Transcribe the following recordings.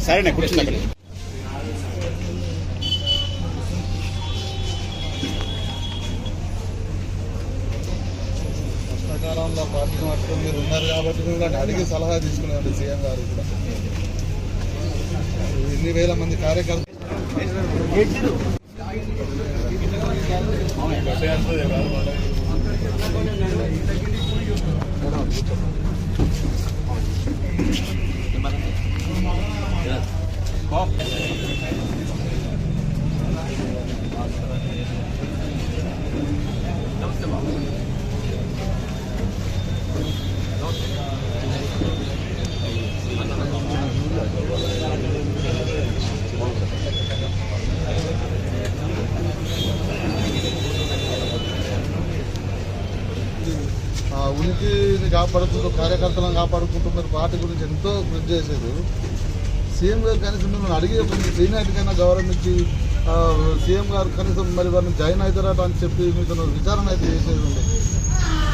సరేనే కూర్చున్నా. కష్టకాలంలో పార్టీ మాత్రం మీరు ఉన్నారు కాబట్టి మిమ్మల్ని అడిగి సలహా తీసుకునేవాళ్ళు సీఎం గారు కూడా. ఎన్ని వేల మంది కార్యకర్తలు ఉనికిని కాపాడుకుంటూ కార్యకర్తలను కాపాడుకుంటూ మీరు పార్టీ గురించి ఎంతో కృషి చేసేది. సీఎం గారు కనీసం మిమ్మల్ని అడిగే సీనియారిటీకైనా గౌరవించి సీఎం గారు కనీసం మరి వారిని జాయిన్ అవుతారట అని చెప్పి మీతో విచారణ అయితే చేసేది ఉంది.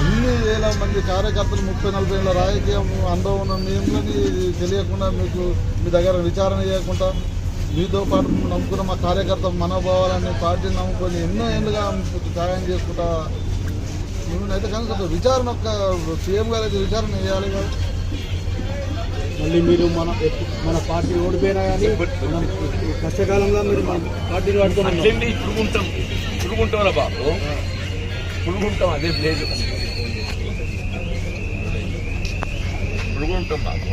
ఇన్ని వేల మంది కార్యకర్తలు 30-40 ఏళ్ళ రాజకీయం అనుభవం ఉన్న మేములని తెలియకుండా మీకు మీ దగ్గర విచారణ చేయకుండా మీతో పాటు నమ్ముకున్న మా కార్యకర్త మనోభావాలని పార్టీని నమ్ముకొని ఎన్నో ఏళ్ళుగా త్యాగం చేసుకుంటా అయితే కనుక విచారణ సీఎం గారు అయితే విచారణ చేయాలి కదా. మళ్ళీ మీరు మన పార్టీ ఓడిపోయినా కానీ కష్టకాలంలో మీరు మన పార్టీని వాడుకోండి. పురుగుంటాం బాబు, పురుగుంటాం. అదే లేదు, పురుగుంటాం బాబు.